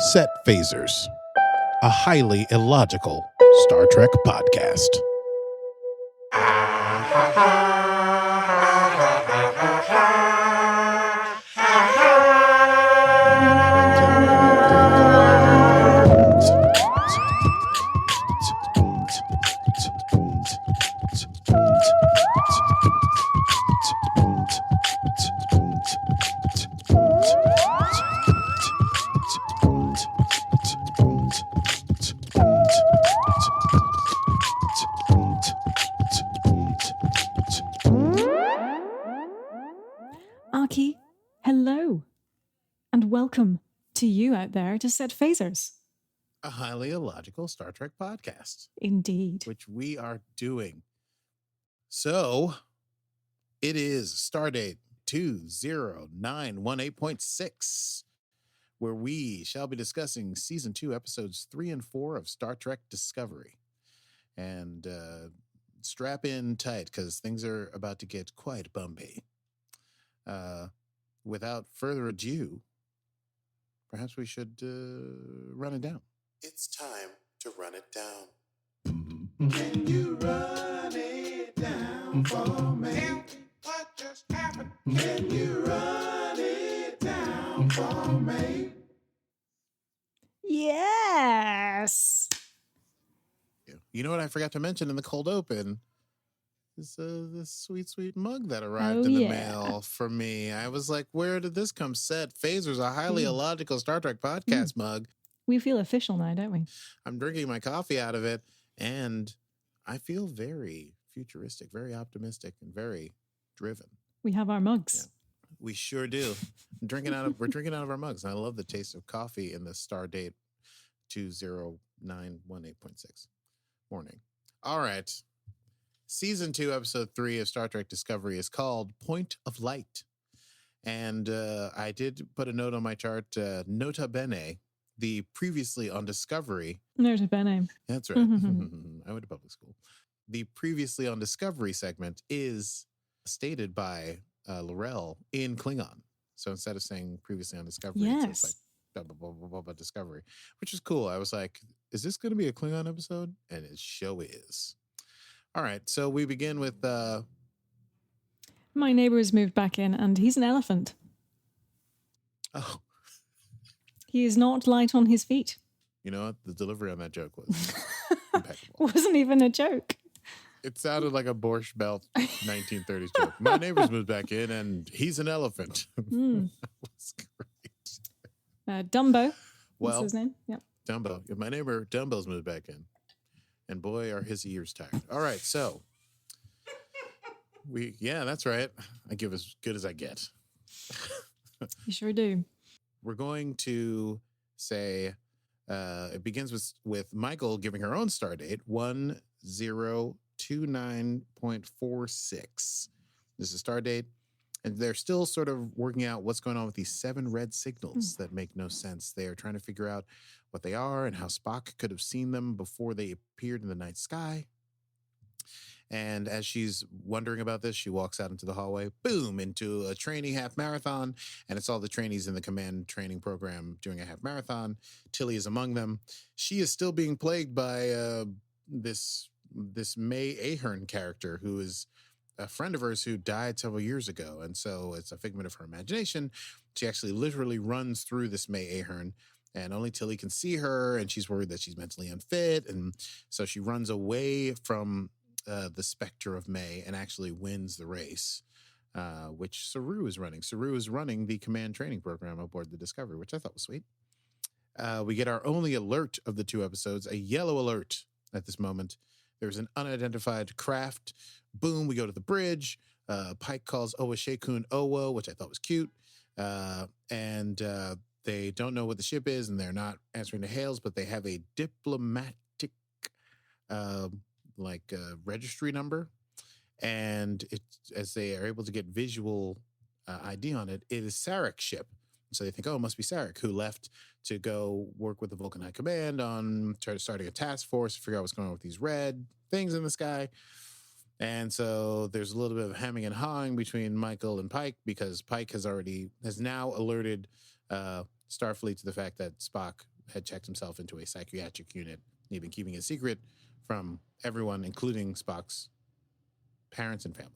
Set Phasers, a highly illogical Star Trek podcast. Aki, hello, and welcome to you out there to Set Phasers. A highly illogical Star Trek podcast. Indeed. Which we are doing. So, it is Stardate 20918.6, where we shall be discussing Season 2, Episodes 3 and 4 of Star Trek Discovery. And strap in tight, because things are about to get quite bumpy. Without further ado, perhaps we should run it down. It's time to run it down. Can you run it down for me? What just happened? Can you run it down for me? Yes. You know what I forgot to mention in the cold open? Is this sweet, sweet mug that arrived in the mail for me. I was like, where did this come? Set Phasers, a highly illogical Star Trek podcast mug. We feel official now, don't we? I'm drinking my coffee out of it, and I feel very futuristic, very optimistic, and very driven. We have our mugs. Yeah, we sure do. We're drinking out of our mugs. And I love the taste of coffee in the Stardate 20918.6 morning. All right. Season 2, Episode 3 of Star Trek Discovery is called Point of Light. And I did put a note on my chart, nota bene, the previously on Discovery. Nota bene. That's right. I went to public school. The previously on Discovery segment is stated by Laurel in Klingon. So instead of saying previously on Discovery, it's like blah, blah, blah, blah, blah, blah, Discovery, which is cool. I was like, is this going to be a Klingon episode? And it show is. All right, so we begin with... My neighbor has moved back in, and he's an elephant. Oh. He is not light on his feet. You know what? The delivery on that joke was impeccable. Wasn't even a joke. It sounded like a Borscht Belt 1930s joke. My neighbor's moved back in, and he's an elephant. That was great. Dumbo. Well, what's his name? Yep. Dumbo. My neighbor Dumbo's moved back in. And boy, are his ears tired. All right, so that's right. I give as good as I get. You sure do. We're going to say it begins with Michael giving her own star date, 1029.46. This is star date. And they're still sort of working out what's going on with these 7 red signals that make no sense. They are trying to figure out what they are and how Spock could have seen them before they appeared in the night sky. And as she's wondering about this, she walks out into the hallway, boom, into a trainee half marathon. And it's all the trainees in the command training program doing a half marathon. Tilly is among them. She is still being plagued by this May Ahearn character who is a friend of hers who died several years ago. And so it's a figment of her imagination. She actually literally runs through this May Ahearn, and only Tilly can see her, and she's worried that she's mentally unfit. And so she runs away from the specter of May and actually wins the race, which Saru is running. Saru is running the command training program aboard the Discovery, which I thought was sweet. We get our only alert of the 2 episodes, a yellow alert at this moment. There's an unidentified craft. Boom, we go to the bridge. Pike calls Owashekun Owo, which I thought was cute. And they don't know what the ship is, and they're not answering the hails, but they have a diplomatic registry number. And as they are able to get visual ID on it, it is Sarek's ship. So they think, it must be Sarek, who left to go work with the Vulcan High Command on starting a task force to figure out what's going on with these red things in the sky. And so there's a little bit of hemming and hawing between Michael and Pike, because Pike has now alerted Starfleet to the fact that Spock had checked himself into a psychiatric unit. He'd been keeping it secret from everyone, including Spock's parents and family.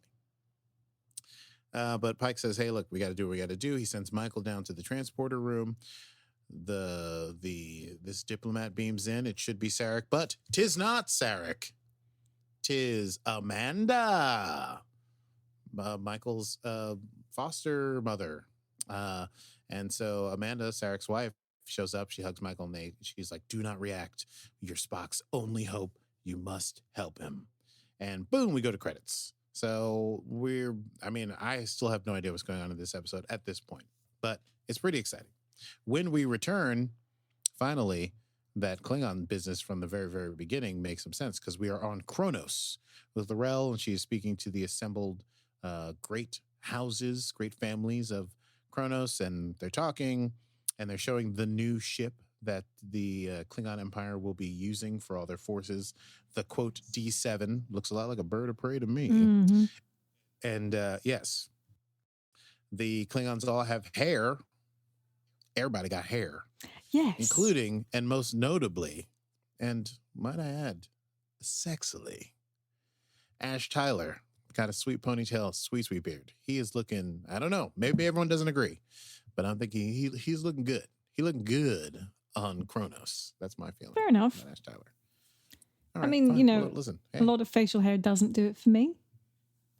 But Pike says, hey, look, we got to do what we got to do. He sends Michael down to the transporter room. This diplomat beams in. It should be Sarek, but 'tis not Sarek. 'Tis Amanda, Michael's foster mother. And so Amanda, Sarek's wife, shows up. She hugs Michael, and she's like, do not react. You're Spock's only hope. You must help him. And boom, we go to credits. So I still have no idea what's going on in this episode at this point, but it's pretty exciting. When we return, finally, that Klingon business from the very, very beginning makes some sense because we are on Kronos with L'Rell, and she is speaking to the assembled great houses, great families of Kronos, and they're talking, and they're showing the new ship that the Klingon Empire will be using for all their forces. The quote D7 looks a lot like a bird of prey to me. Mm-hmm. And yes, the Klingons all have hair. Everybody got hair. Yes. Including, and most notably, and might I add, sexily, Ash Tyler. Got a sweet ponytail, sweet beard. He is looking, I don't know, maybe everyone doesn't agree, but I'm thinking he's looking good. He looked good on Kronos. That's my feeling. Fair enough. Ash Tyler. I mean, fine. you know, Well, listen, hey, a lot of facial hair doesn't do it for me,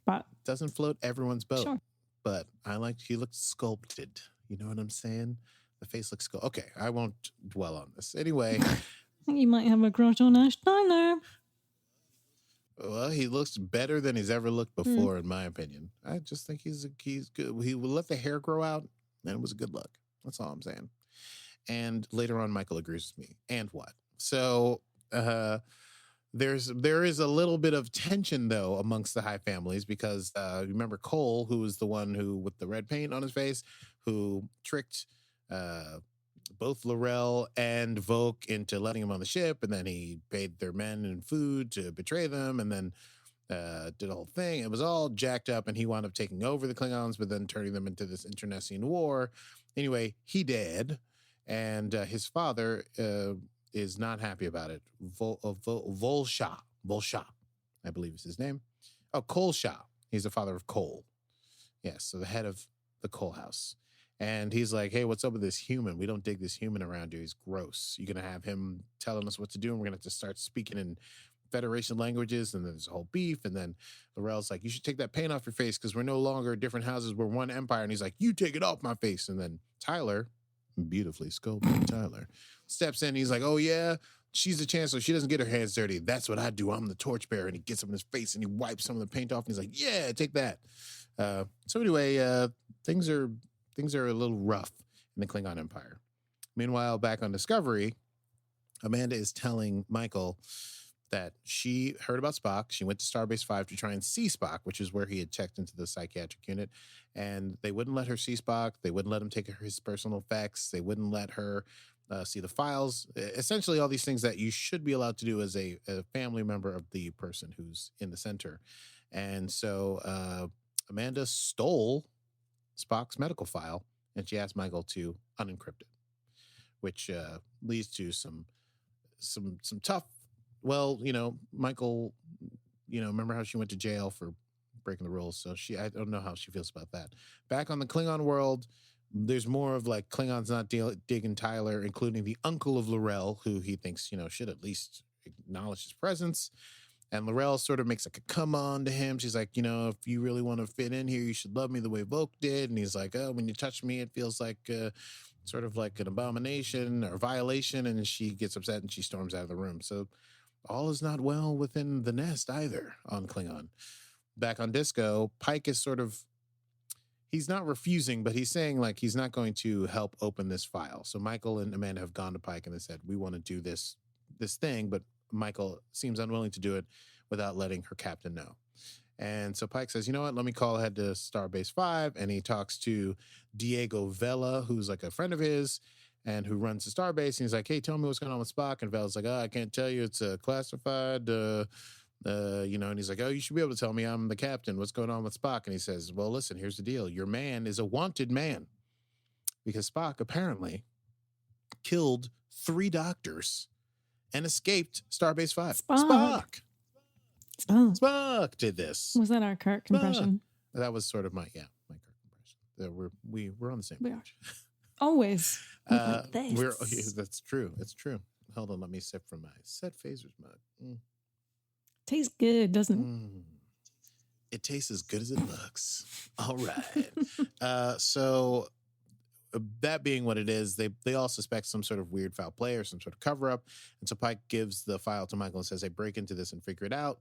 but doesn't float everyone's boat. sure. But he looked sculpted. You know what I'm saying? The face looks sculpted. Okay, I won't dwell on this. Anyway. I think you might have a crush on Ash Tyler. Well, he looks better than he's ever looked before, in my opinion. I just think he's good. He will let the hair grow out, and it was a good look. That's all I'm saying. And later on, Michael agrees with me. And what? So there is a little bit of tension, though, amongst the high families because remember Cole, who was the one who, with the red paint on his face, who tricked both L'Rell and Voq into letting him on the ship, and then he paid their men and food to betray them, and then did a whole thing. It was all jacked up, and he wound up taking over the Klingons, but then turning them into this internecine war. Anyway, he dead, and his father is not happy about it. Volsha, I believe is his name. Oh, Cole Shah. He's the father of Cole. Yes, so the head of the Cole house. And he's like, hey, what's up with this human? We don't dig this human around you. He's gross. You're going to have him telling us what to do, and we're going to have to start speaking in Federation languages, and then there's a whole beef. And then L'Rell's like, you should take that paint off your face because we're no longer different houses. We're one empire. And he's like, you take it off my face. And then Tyler, beautifully sculpted Tyler, steps in. He's like, oh, yeah, she's the chancellor. She doesn't get her hands dirty. That's what I do. I'm the torchbearer. And he gets up in his face, and he wipes some of the paint off. And he's like, yeah, take that. So anyway, things are a little rough in the Klingon Empire. Meanwhile, back on Discovery, Amanda is telling Michael that she heard about Spock. She went to Starbase 5 to try and see Spock, which is where he had checked into the psychiatric unit. And they wouldn't let her see Spock. They wouldn't let him take his personal effects. They wouldn't let her see the files. Essentially, all these things that you should be allowed to do as a family member of the person who's in the center. And so Amanda stole Spock's medical file, and she asked Michael to unencrypt it, which leads to some tough. Well, Michael, remember how she went to jail for breaking the rules? So I don't know how she feels about that. Back on the Klingon world, there's more of like Klingons not digging Tyler, including the uncle of L'Rell, who he thinks, should at least acknowledge his presence. And L'Rell sort of makes like a come on to him. She's like, if you really want to fit in here, you should love me the way Voq did. And he's like, oh, when you touch me, it feels like sort of like an abomination or violation. And she gets upset and she storms out of the room. So all is not well within the nest either on Klingon. Back on Disco, Pike is he's not refusing, but he's saying like he's not going to help open this file. So Michael and Amanda have gone to Pike and they said, we want to do this thing, but Michael seems unwilling to do it without letting her captain know. And so Pike says, you know what, let me call ahead to Starbase 5. And he talks to Diego Vela, who's like a friend of his and who runs the Starbase. And he's like, hey, tell me what's going on with Spock. And Vela's like, oh, I can't tell you. It's classified, and he's like, oh, you should be able to tell me. I'm the captain. What's going on with Spock? And he says, well, listen, here's the deal. Your man is a wanted man because Spock apparently killed 3 doctors and escaped Starbase 5. Spock. Oh, Spock did this. was that our Kirk impression? That was sort of my Kirk impression. We're on the same We are. page. Always. Like this. That's true. It's true. Hold on, let me sip from my Set Phasers mug. Tastes good, doesn't it? It tastes as good as it looks. All right. So that being what it is, they all suspect some sort of weird foul play or some sort of cover up. And so Pike gives the file to Michael and says, hey, break into this and figure it out.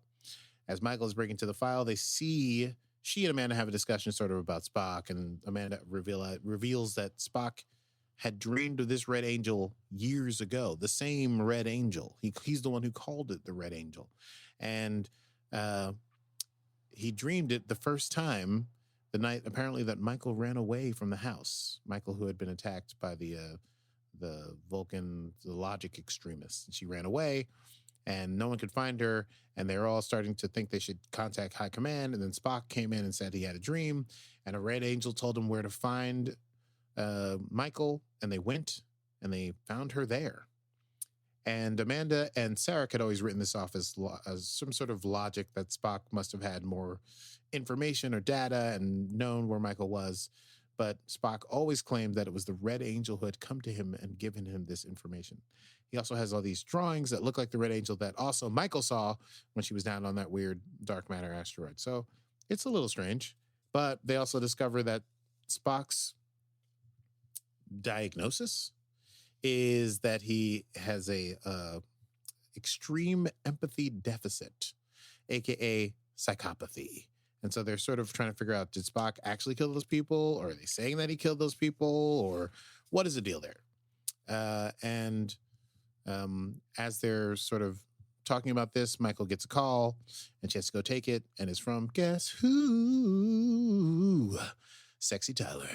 As Michael is breaking into the file, they see she and Amanda have a discussion sort of about Spock, and Amanda reveals that Spock had dreamed of this Red Angel years ago, the same Red Angel. He's the one who called it the Red Angel. And he dreamed it the first time the night, apparently, that Michael ran away from the house. Michael, who had been attacked by the Vulcan, the logic extremists. And she ran away, and no one could find her. And they were all starting to think they should contact High Command. And then Spock came in and said he had a dream. And a Red Angel told him where to find Michael. And they went, and they found her there. And Amanda and Sarek had always written this off as some sort of logic that Spock must have had more information or data and known where Michael was. But Spock always claimed that it was the Red Angel who had come to him and given him this information. He also has all these drawings that look like the Red Angel that also Michael saw when she was down on that weird dark matter asteroid. So it's a little strange. But they also discover that Spock's diagnosis is that he has a extreme empathy deficit, aka psychopathy. And so they're sort of trying to figure out, did Spock actually kill those people, or are they saying that he killed those people, or what is the deal there? As they're sort of talking about this, Michael gets a call, and she has to go take it, and it's from, guess who? Sexy Tyler.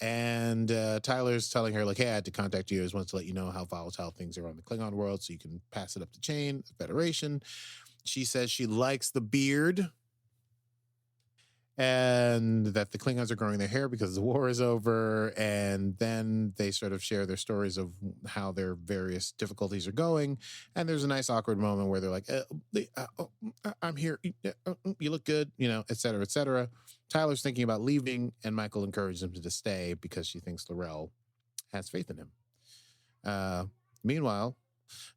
And Tyler's telling her, like, hey, I had to contact you. I just wanted to let you know how volatile things are on the Klingon world so you can pass it up the chain, the Federation. She says she likes the beard and that the Klingons are growing their hair because the war is over. And then they sort of share their stories of how their various difficulties are going. And there's a nice awkward moment where they're like, I'm here. You look good, et cetera, et cetera. Tyler's thinking about leaving, and Michael encourages him to stay because she thinks L'Rell has faith in him. Meanwhile,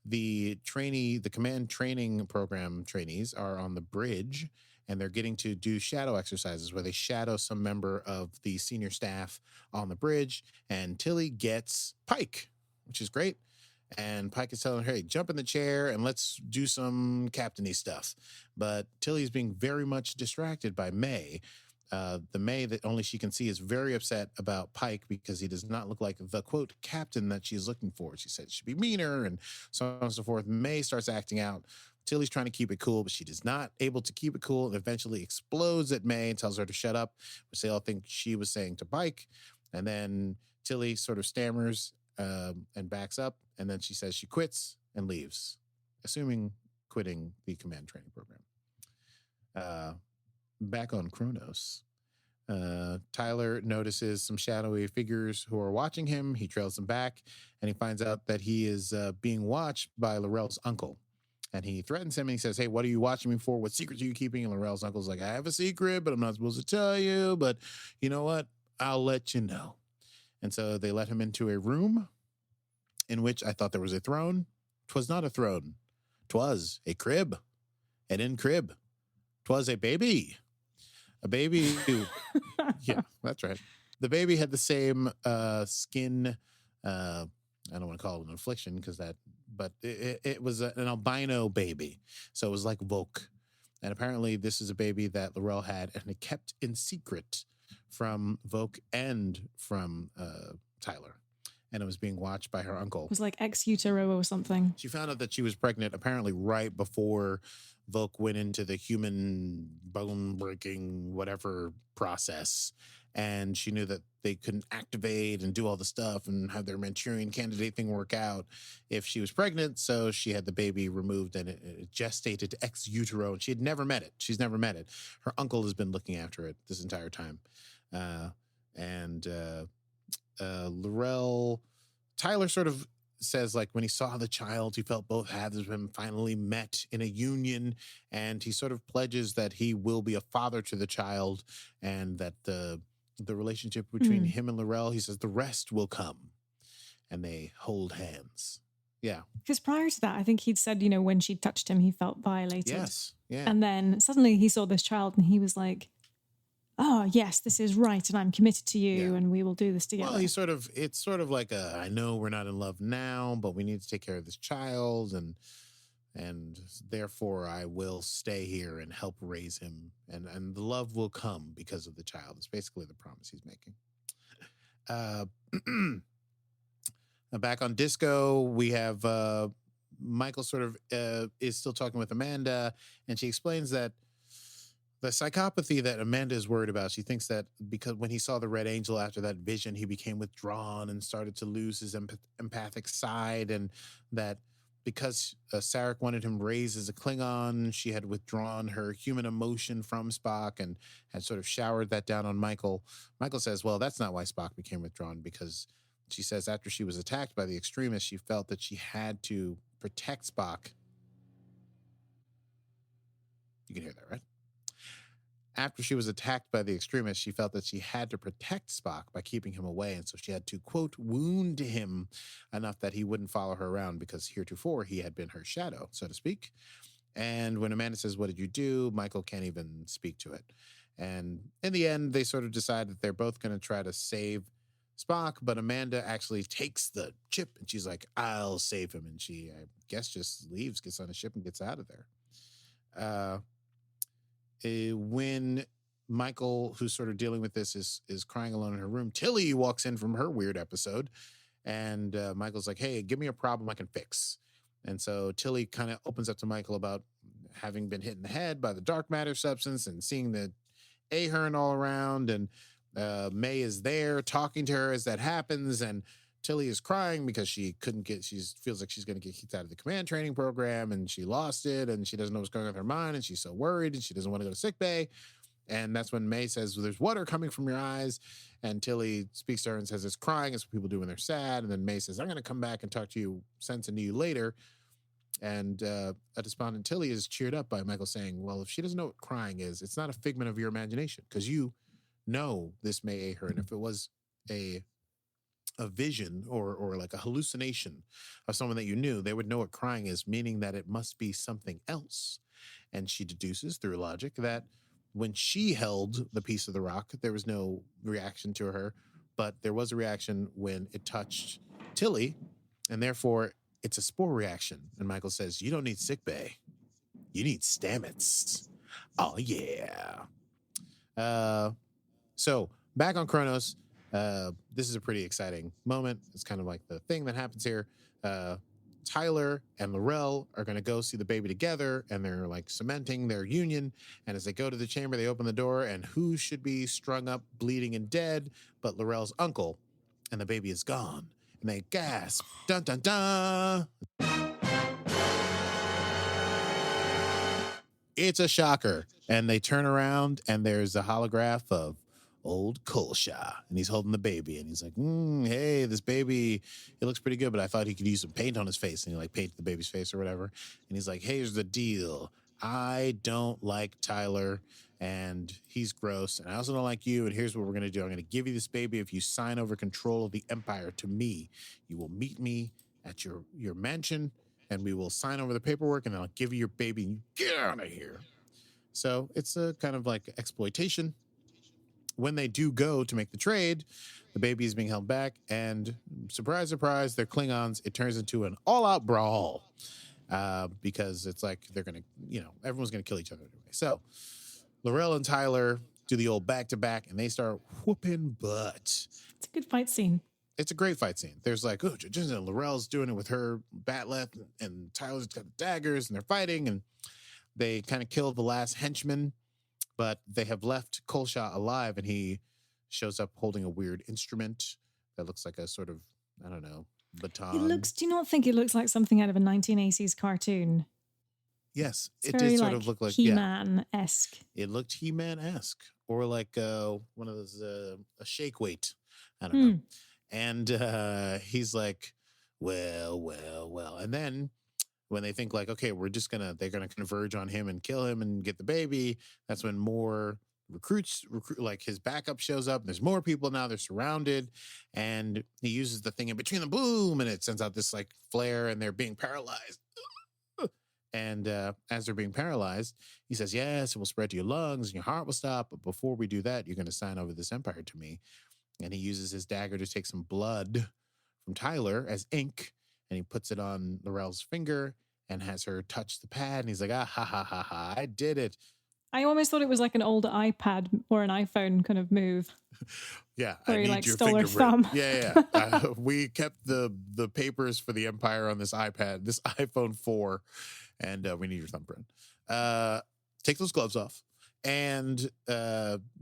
the command training program trainees are on the bridge, and they're getting to do shadow exercises where they shadow some member of the senior staff on the bridge, and Tilly gets Pike, which is great. And Pike is telling her, hey, jump in the chair and let's do some captainy stuff. But Tilly's being very much distracted by May. The May that only she can see is very upset about Pike because he does not look like the, quote, captain that she's looking for. She said it should be meaner and so on and so forth. May starts acting out. Tilly's trying to keep it cool, but she is not able to keep it cool and eventually explodes at May and tells her to shut up, which they all think she was saying to Pike. And then Tilly sort of stammers and backs up. And then she says she quits and leaves, assuming quitting the command training program. Back on Kronos, Tyler notices some shadowy figures who are watching him. He trails them back, and he finds out that he is being watched by L'Rell's uncle. And he threatens him, and he says, hey, what are you watching me for? What secrets are you keeping? And L'Rell's uncle's like, I have a secret, but I'm not supposed to tell you. But you know what? I'll let you know. And so they let him into a room in which I thought there was a throne. 'Twas not a throne. 'Twas a crib. And in crib, 'twas a baby. A baby who, yeah, that's right. The baby had the same skin. I don't want to call it an affliction but it was an albino baby. So it was like Volk. And apparently this is a baby that L'Rell had and it kept in secret from Volk and from Tyler. And it was being watched by her uncle. It was like ex utero or something. She found out that she was pregnant apparently right before Volk went into the human bone breaking whatever process. And she knew that they couldn't activate and do all the stuff and have their Manchurian candidate thing work out if she was pregnant. So she had the baby removed and it gestated ex utero. And she had never met it. She's never met it. Her uncle has been looking after it this entire time. L'Rell, Tyler sort of says, like, when he saw the child, he felt both halves of him finally met in a union, and he sort of pledges that he will be a father to the child, and that the relationship between him and Laurel, he says, the rest will come, and they hold hands. Yeah. Because prior to that, I think he'd said, when she touched him, he felt violated. Yes. Yeah. And then suddenly he saw this child and he was like, oh, yes, this is right. And I'm committed to you and we will do this together. Well, it's sort of like I know we're not in love now, but we need to take care of this child. And therefore I will stay here and help raise him. And the love will come because of the child. It's basically the promise he's making. Back on Disco, we have Michael sort of is still talking with Amanda, and she explains that the psychopathy that Amanda is worried about, she thinks that because when he saw the Red Angel after that vision, he became withdrawn and started to lose his empathic side, and that because Sarek wanted him raised as a Klingon, she had withdrawn her human emotion from Spock and had sort of showered that down on Michael. Michael says, well, that's not why Spock became withdrawn, because she says after she was attacked by the extremists, she felt that she had to protect Spock. You can hear that, right? After she was attacked by the extremists, she felt that she had to protect Spock by keeping him away. And so she had to, quote, wound him enough that he wouldn't follow her around, because heretofore he had been her shadow, so to speak. And when Amanda says, what did you do? Michael can't even speak to it. And in the end, they sort of decide that they're both going to try to save Spock, but Amanda actually takes the chip and she's like, I'll save him. And she, I guess, just leaves, gets on a ship and gets out of there. When Michael, who's sort of dealing with this, is crying alone in her room, Tilly walks in from her weird episode, and Michael's like, hey, give me a problem I can fix. And so Tilly kind of opens up to Michael about having been hit in the head by the dark matter substance and seeing the Ahearn all around, and May is there talking to her as that happens, and Tilly is crying because she feels like she's going to get kicked out of the command training program, and she lost it, and she doesn't know what's going on with her mind, and she's so worried, and she doesn't want to go to sickbay. And that's when May says, well, there's water coming from your eyes. And Tilly speaks to her and says, it's crying. It's what people do when they're sad. And then May says, I'm going to come back and talk to you, sense into you later. And a despondent Tilly is cheered up by Michael saying, well, if she doesn't know what crying is, it's not a figment of your imagination, because you know this May Ahearn. If it was a vision or like a hallucination of someone that you knew, they would know what crying is, meaning that it must be something else. And she deduces through logic that when she held the piece of the rock, there was no reaction to her, but there was a reaction when it touched Tilly, and therefore it's a spore reaction. And Michael says, you don't need sickbay. You need Stamets. Oh, yeah. So back on Kronos, this is a pretty exciting moment. It's kind of like the thing that happens here. Tyler and Laurel are going to go see the baby together, and they're like cementing their union. And as they go to the chamber, they open the door, and who should be strung up, bleeding and dead, but Laurel's uncle, and the baby is gone. And they gasp, dun, dun, dun. It's a shocker. And they turn around, and there's a holograph of old Kolsha, and he's holding the baby, and he's like, hey, this baby, it looks pretty good, but I thought he could use some paint on his face. And he like painted the baby's face or whatever. And he's like, hey, here's the deal. I don't like Tyler, and he's gross, and I also don't like you, and here's what we're going to do. I'm going to give you this baby if you sign over control of the Empire to me. You will meet me at your mansion, and we will sign over the paperwork, and then I'll give you your baby, and you get out of here. So it's a kind of like exploitation. When they do go to make the trade, the baby is being held back, and surprise, surprise, they're Klingons. It turns into an all-out brawl because it's like they're going to, everyone's going to kill each other anyway. So Laurel and Tyler do the old back-to-back, and they start whooping butt. It's a good fight scene. It's a great fight scene. There's like, Laurel's doing it with her batleth, and Tyler's got the daggers, and they're fighting, and they kind of kill the last henchman. But they have left Kolsha alive, and he shows up holding a weird instrument that looks like a sort of, I don't know, baton. Do you not think it looks like something out of a 1980s cartoon? Yes, It's it very did sort of look like He-Man-esque. It looked He-Man-esque, or like one of those a shake weight. I don't know. And he's like, well. And then when they think like, okay, they're gonna converge on him and kill him and get the baby, that's when more recruit like his backup shows up. There's more people now, they're surrounded, and he uses the thing in between them, boom, and it sends out this like flare, and they're being paralyzed. And as they're being paralyzed, he says, yes, it will spread to your lungs and your heart will stop, but before we do that, you're going to sign over this empire to me. And he uses his dagger to take some blood from Tyler as ink, and he puts it on Laurel's finger and has her touch the pad. And he's like, ah, ha, ha, ha, ha, I did it. I almost thought it was like an old iPad or an iPhone kind of move. Yeah, Where I he need like your stole her fingerprint. thumb. Yeah. We kept the papers for the Empire on this iPad, this iPhone 4, and we need your thumbprint. Take those gloves off. And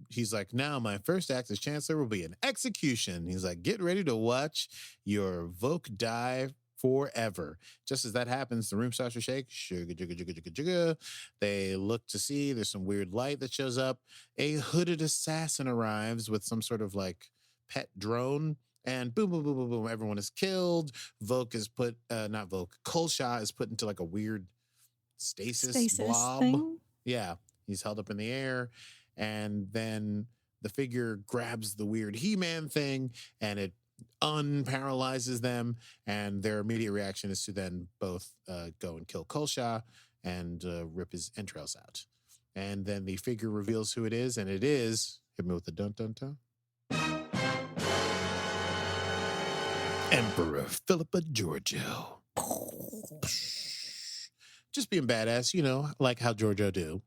he's like, now my first act as Chancellor will be an execution. He's like, get ready to watch your Voke die forever. Just as that happens, the room starts to shake. Sugar, jigga, jigga, jigga, jigga. They look to see there's some weird light that shows up. A hooded assassin arrives with some sort of like pet drone, and boom, boom, boom, boom, boom. Everyone is killed. Voke is put, not Voke, Kolsha is put into like a weird stasis blob. Thing. Yeah, he's held up in the air, and then the figure grabs the weird He-Man thing, and it unparalyzes them, and their immediate reaction is to then both go and kill Kolsha and rip his entrails out. And then the figure reveals who it is, and it is, hit me with the dun-dun-dun, Emperor Philippa Georgiou. Just being badass, you know, like how Georgiou do.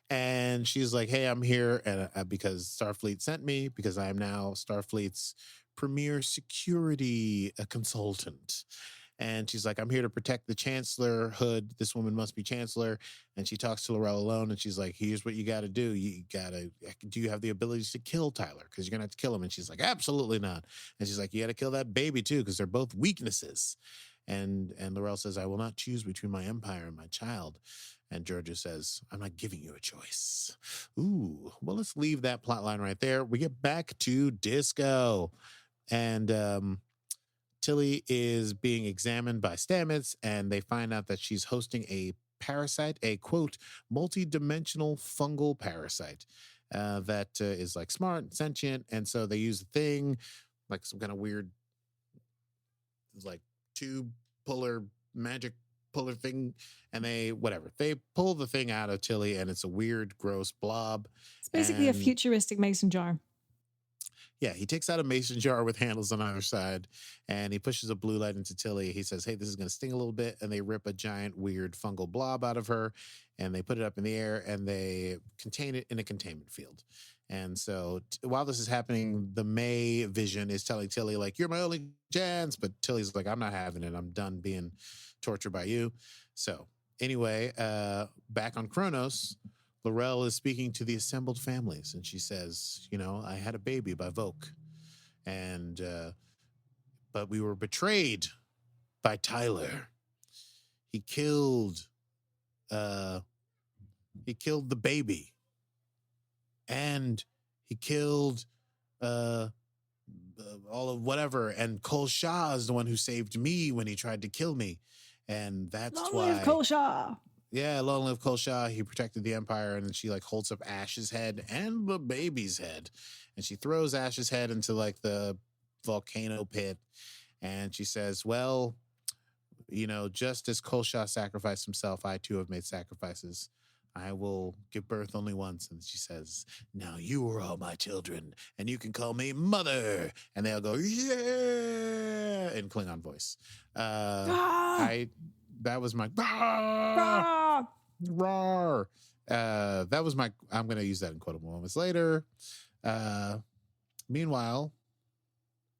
And she's like, hey, I'm here and because Starfleet sent me, because I am now Starfleet's premier security consultant. And she's like, I'm here to protect the Chancellor Hood. This woman must be Chancellor. And she talks to Laurel alone, and she's like, here's what you got to do. Do you have the ability to kill Tyler? Because you're going to have to kill him. And she's like, absolutely not. And she's like, you got to kill that baby too, because they're both weaknesses. And Laurel says, I will not choose between my empire and my child. And Georgiou says, I'm not giving you a choice. Ooh, well, let's leave that plot line right there. We get back to Disco. And Tilly is being examined by Stamets, and they find out that she's hosting a parasite, a, quote, multi-dimensional fungal parasite that is like smart and sentient. And so they use a thing, like some kind of weird, like tube puller, magic puller thing, and they pull the thing out of Tilly, and it's a weird, gross blob. It's basically a futuristic mason jar. Yeah, he takes out a mason jar with handles on either side, and he pushes a blue light into Tilly. He says, hey, this is going to sting a little bit, and they rip a giant, weird fungal blob out of her, and they put it up in the air, and they contain it in a containment field. And so while this is happening, the May vision is telling Tilly, like, you're my only chance, but Tilly's like, I'm not having it. I'm done being tortured by you. So anyway, back on Kronos, Laurel is speaking to the assembled families, and she says, you know, I had a baby by Voke, and but we were betrayed by Tyler. He killed the baby, and he killed all of whatever, and Kolsha is the one who saved me when he tried to kill me, and that's Long why. live Kolsha! Yeah, long live Kolsha. He protected the Empire, and then she like holds up Ash's head and the baby's head, and she throws Ash's head into like the volcano pit, and she says, well, you know, just as Kolsha sacrificed himself, I too have made sacrifices. I will give birth only once. And she says, now you are all my children, and you can call me mother. And they'll go, yeah, in Klingon voice. That was my roar. That was my, I'm going to use that in quotable moments later. Meanwhile,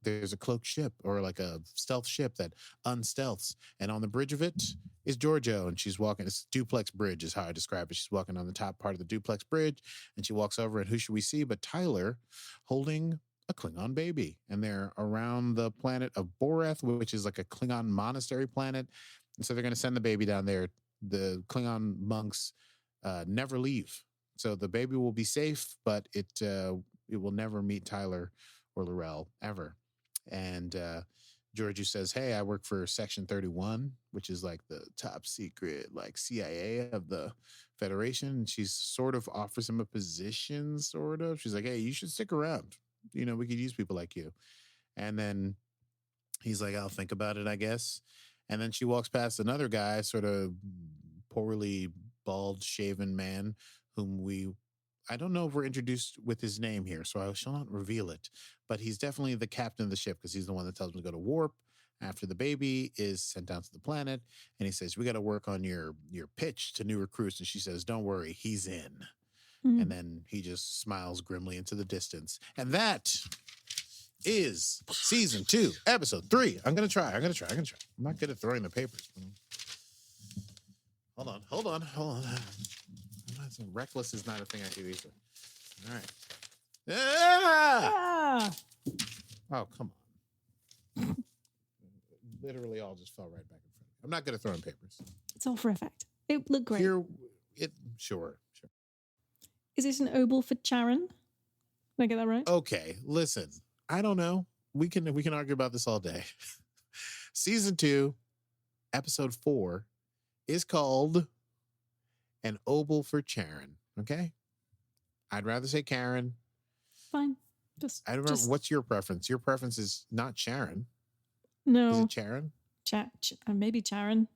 there's a cloaked ship, or like a stealth ship that unstealths. And on the bridge of it is Georgiou, and she's walking. It's a duplex bridge is how I describe it. She's walking on the top part of the duplex bridge, and she walks over, and who should we see but Tyler holding a Klingon baby. And they're around the planet of Boreth, which is like a Klingon monastery planet. And so they're going to send the baby down there. The Klingon monks never leave. So the baby will be safe, but it will never meet Tyler or Laurel ever. And Georgiou says, hey, I work for Section 31, which is like the top secret, like CIA of the Federation. And she sort of offers him a position, sort of. She's like, hey, you should stick around. You know, we could use people like you. And then he's like, I'll think about it, I guess. And then she walks past another guy, sort of poorly bald shaven man, whom I don't know if we're introduced with his name here, so I shall not reveal it. But he's definitely the captain of the ship because he's the one that tells him to go to warp after the baby is sent down to the planet. And he says, we got to work on your pitch to new recruits. And she says, don't worry, he's in. Mm. And then he just smiles grimly into the distance. And that is season 2, episode 3. I'm going to try. I'm not good at throwing the papers. Hold on. Reckless is not a thing I do either. All right. Ah! Oh, come on. Literally all just fell right back in front of me. I'm not good at throwing papers. It's all for effect. It looked great. Sure. Is this an Obol for Charon? Did I get that right? Okay, listen. I don't know. We can argue about this all day. Season 2, episode 4 is called An Obol for Charon. Okay? I'd rather say Karen. Fine. I don't remember. What's your preference? Your preference is not Sharon. No. Is it Charon? Maybe Charon.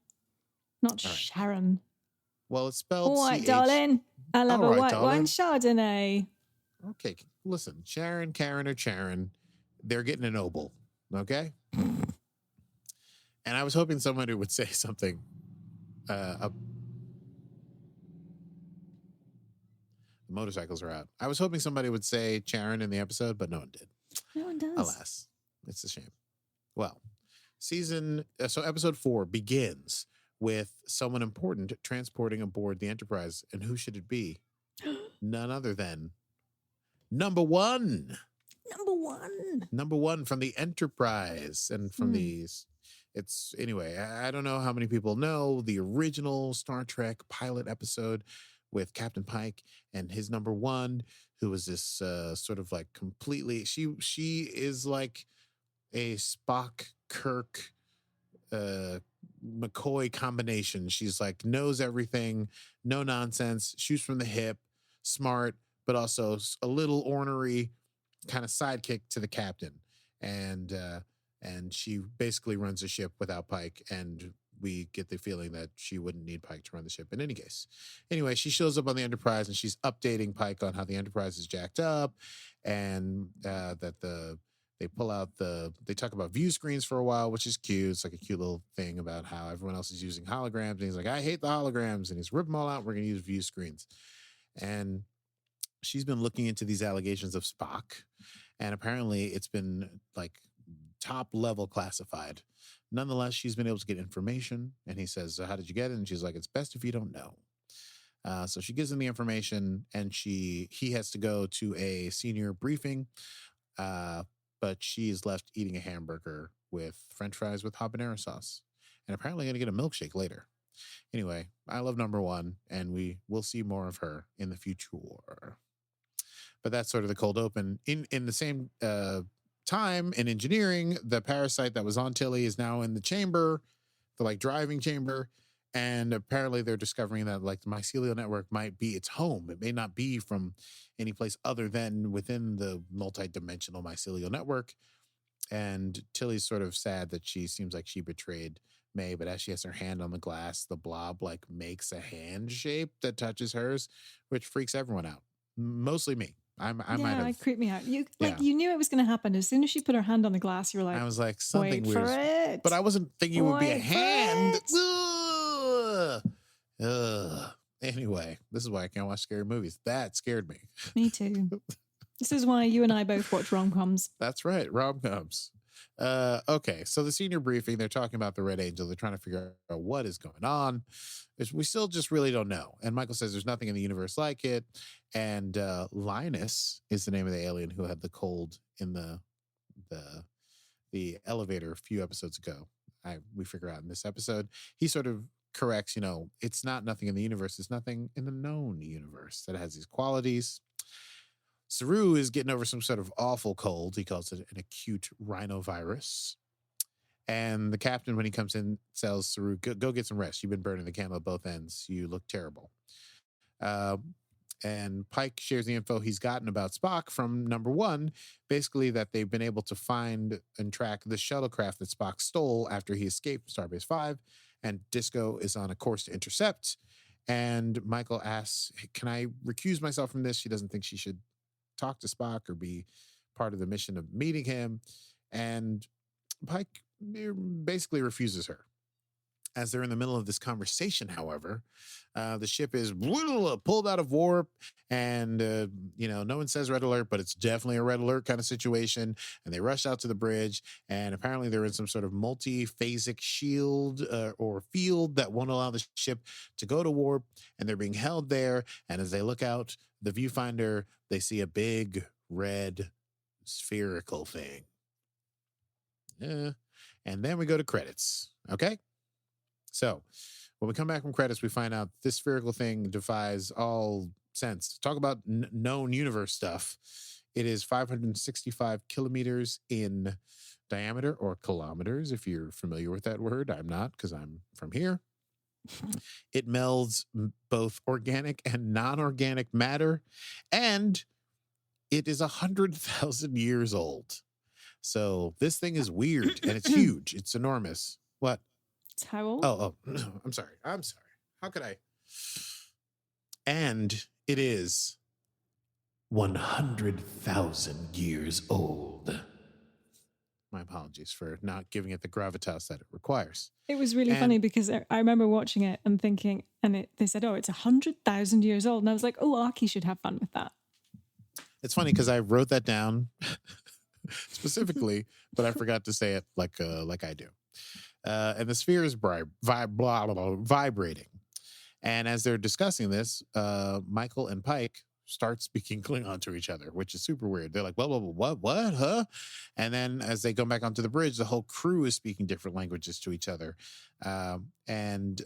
Not All right. Sharon. Well, it's spelled All right, CH. darling. I'll have All a right, white darling. wine Chardonnay. Okay, listen. Sharon, Karen, or Charon, they're getting an Obol. Okay? And I was hoping somebody would say something. The motorcycles are out. I was hoping somebody would say Charon in the episode, but no one did. No one does. Alas, it's a shame. Well, episode 4 begins with someone important transporting aboard the Enterprise. And who should it be? None other than number 1. Number one from the Enterprise. And from these, anyway, I don't know how many people know the original Star Trek pilot episode with Captain Pike and his number 1, who was this sort of like completely, she is like a Spock, Kirk, McCoy combination. She's like, knows everything, no nonsense, shoots from the hip, smart, but also a little ornery kind of sidekick to the captain. And she basically runs the ship without Pike, and we get the feeling that she wouldn't need Pike to run the ship in any case. Anyway, she shows up on the Enterprise and she's updating Pike on how the Enterprise is jacked up, and that they talk about view screens for a while, which is cute. It's like a cute little thing about how everyone else is using holograms. And he's like, I hate the holograms. And he's ripping them all out. We're going to use view screens. And she's been looking into these allegations of Spock. And apparently it's been like top level classified. Nonetheless, she's been able to get information. And he says, how did you get it? And she's like, it's best if you don't know. So she gives him the information, and he has to go to a senior briefing. But she is left eating a hamburger with French fries with habanero sauce, and apparently going to get a milkshake later. Anyway, I love number 1, and we will see more of her in the future. But that's sort of the cold open. In the same time in engineering, the parasite that was on Tilly is now in the chamber, the like driving chamber. And apparently they're discovering that like the mycelial network might be its home. It may not be from any place other than within the multi-dimensional mycelial network. And Tilly's sort of sad that she seems like she betrayed May, but as she has her hand on the glass, the blob like makes a hand shape that touches hers, which freaks everyone out. Mostly me. I might have. It creeped me out. You knew it was going to happen. As soon as she put her hand on the glass, you were like, I was like, something wait weird. for it. But I wasn't thinking it would be a Wait for hand. it. Ugh. Anyway, this is why I can't watch scary movies. That scared me. Me too. This is why you and I both watch rom-coms. That's right, rom-coms. Okay, so the senior briefing, they're talking about the Red Angel. They're trying to figure out what is going on. We still just really don't know. And Michael says there's nothing in the universe like it. And Linus is the name of the alien who had the cold in the elevator a few episodes ago. We figure out in this episode, he sort of corrects, it's not nothing in the universe. It's nothing in the known universe that has these qualities. Saru is getting over some sort of awful cold. He calls it an acute rhinovirus. And the captain, when he comes in, tells Saru, go get some rest. You've been burning the candle at both ends. You look terrible. And Pike shares the info he's gotten about Spock from number one, basically that they've been able to find and track the shuttlecraft that Spock stole after he escaped Starbase 5, and Disco is on a course to intercept. And Michael asks, "Hey, can I recuse myself from this?" She doesn't think she should talk to Spock or be part of the mission of meeting him. And Pike basically refuses her. As they're in the middle of this conversation, however, the ship is pulled out of warp, and no one says red alert, but it's definitely a red alert kind of situation. And they rush out to the bridge, and apparently they're in some sort of multi-phasic shield or field that won't allow the ship to go to warp, and they're being held there. And as they look out the viewfinder, they see a big red spherical thing. And then we go to credits. Okay. So when we come back from credits, we find out this spherical thing defies all sense. Talk about known universe stuff. It is 565 kilometers in diameter, or kilometers, if you're familiar with that word. I'm not, because I'm from here. It melds both organic and non-organic matter, and it is 100,000 years old. So this thing is weird, and it's huge. It's enormous. What? It's how old? Oh, I'm sorry. How could I? And it is 100,000 years old. My apologies for not giving it the gravitas that it requires. It was really funny because I remember watching it and thinking, and they said, "Oh, it's 100,000 years old," and I was like, "Oh, Archie should have fun with that." It's funny because I wrote that down specifically, but I forgot to say it like I do. And the sphere is vibrating. And as they're discussing this, Michael and Pike start speaking Klingon to each other, which is super weird. They're like, what, huh? And then as they go back onto the bridge, the whole crew is speaking different languages to each other. And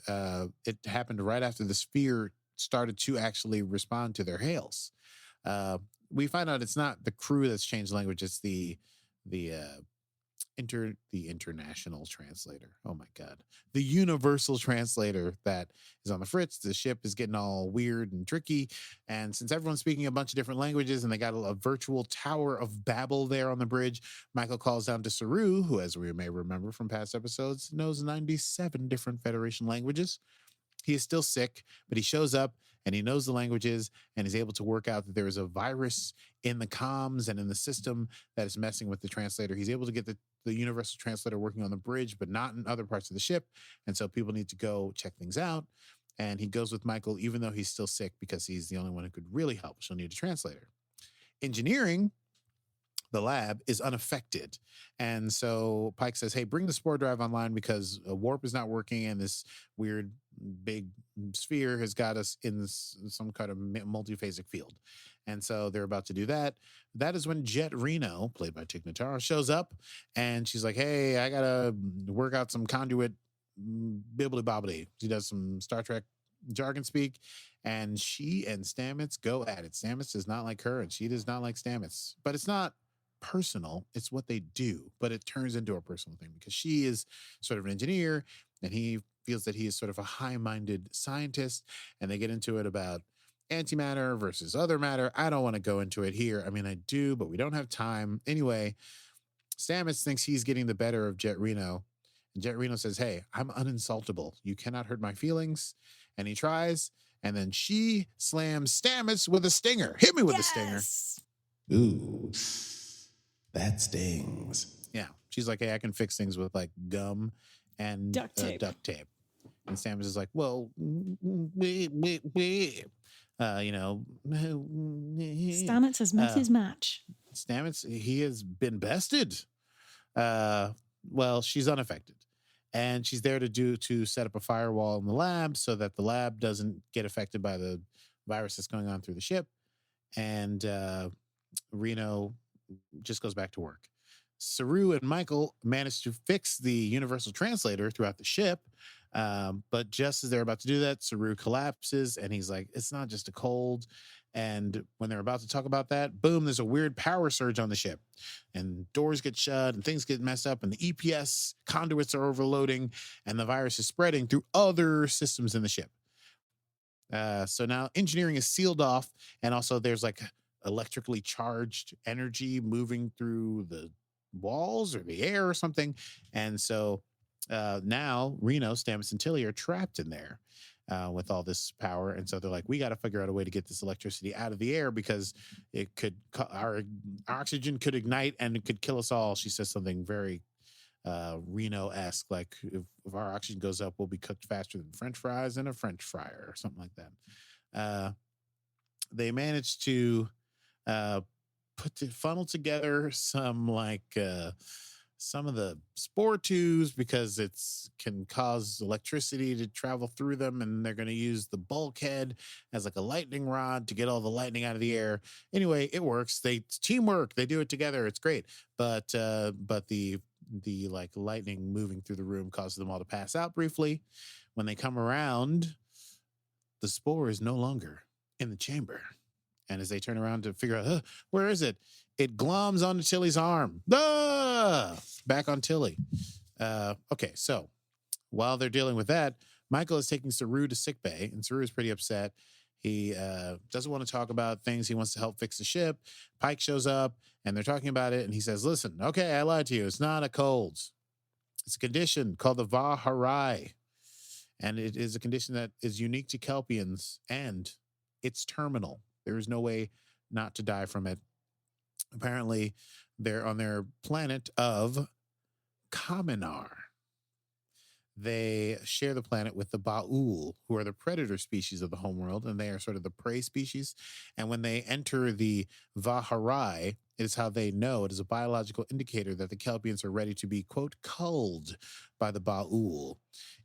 it happened right after the sphere started to actually respond to their hails. We find out it's not the crew that's changed language, it's the international translator. Oh my God. The universal translator that is on the fritz. The ship is getting all weird and tricky. And since everyone's speaking a bunch of different languages and they got a virtual Tower of Babel there on the bridge, Michael calls down to Saru, who, as we may remember from past episodes, knows 97 different Federation languages. He is still sick, but he shows up and he knows the languages and is able to work out that there is a virus in the comms and in the system that is messing with the translator. He's able to get the universal translator working on the bridge, but not in other parts of the ship. And so people need to go check things out. And he goes with Michael, even though he's still sick, because he's the only one who could really help. She'll need a translator. Engineering, the lab, is unaffected. And so Pike says, "Hey, bring the spore drive online because a warp is not working and this weird big sphere has got us in some kind of multiphasic field." And so they're about to do that. That is when Jet Reno, played by Tig Notaro, shows up, and she's like, "Hey, I gotta work out some conduit bibbly bobbly." She does some Star Trek jargon speak, and she and Stamets go at it. Stamets does not like her, and she does not like Stamets. But it's not personal, it's what they do. But it turns into a personal thing because she is sort of an engineer, and he feels that he is sort of a high-minded scientist, and they get into it about antimatter versus other matter. I don't want to go into it here. I mean, I do, but we don't have time. Anyway, Stamets thinks he's getting the better of Jet Reno, and Jet Reno says, "Hey, I'm uninsultable. You cannot hurt my feelings." And he tries, and then she slams Stamets with a stinger. "Hit me with a stinger." Ooh, that stings. Yeah, she's like, "Hey, I can fix things with like gum and Duct tape. And Stamets is like, "Well, Stamets has met his match. Stamets, he has been bested." Well, she's unaffected, and she's there to set up a firewall in the lab so that the lab doesn't get affected by the virus that's going on through the ship. And Reno just goes back to work. Saru and Michael manage to fix the universal translator throughout the ship. But just as they're about to do that, Saru collapses, and he's like, "It's not just a cold." And when they're about to talk about that, boom, there's a weird power surge on the ship. And doors get shut and things get messed up and the EPS conduits are overloading and the virus is spreading through other systems in the ship. So now engineering is sealed off, and also there's like electrically charged energy moving through the walls or the air or something. And so now Reno, Stamets, and Tilly are trapped in there with all this power. And so they're like, we got to figure out a way to get this electricity out of the air because it could, our oxygen could ignite and it could kill us all. She says something very Reno-esque, like if our oxygen goes up, we'll be cooked faster than French fries in a French fryer or something like that. They managed to funnel together some some of the spore tubes because it's can cause electricity to travel through them, and they're going to use the bulkhead as like a lightning rod to get all the lightning out of the air. Anyway, it works. It's teamwork. They do it together. It's great. But the like lightning moving through the room causes them all to pass out briefly. When they come around, the spore is no longer in the chamber. And as they turn around to figure out, where is it? It gloms onto Tilly's arm. Back on Tilly. Okay, so while they're dealing with that, Michael is taking Saru to sickbay, and Saru is pretty upset. He doesn't want to talk about things. He wants to help fix the ship. Pike shows up, and they're talking about it, and he says, listen, okay, I lied to you. It's not a cold. It's a condition called the Vaharai, and it is a condition that is unique to Kelpians, and it's terminal. There is no way not to die from it. Apparently, they're on their planet of Kaminar. They share the planet with the Ba'ul, who are the predator species of the homeworld, and they are sort of the prey species. And when they enter the Vaharai, it is how they know. It is a biological indicator that the Kelpians are ready to be, quote, culled by the Ba'ul.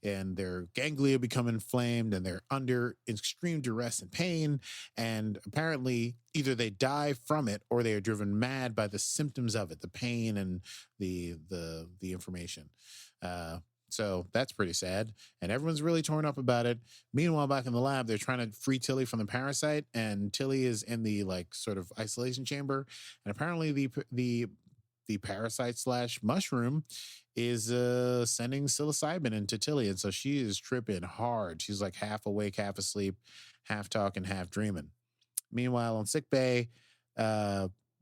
And their ganglia become inflamed, and they're under extreme duress and pain. And apparently, either they die from it or they are driven mad by the symptoms of it, the pain and the information. So that's pretty sad. And everyone's really torn up about it. Meanwhile, back in the lab, they're trying to free Tilly from the parasite, and Tilly is in the like sort of isolation chamber. And apparently the parasite / mushroom is sending psilocybin into Tilly. And so she is tripping hard. She's like half awake, half asleep, half talking, half dreaming. Meanwhile, on sickbay,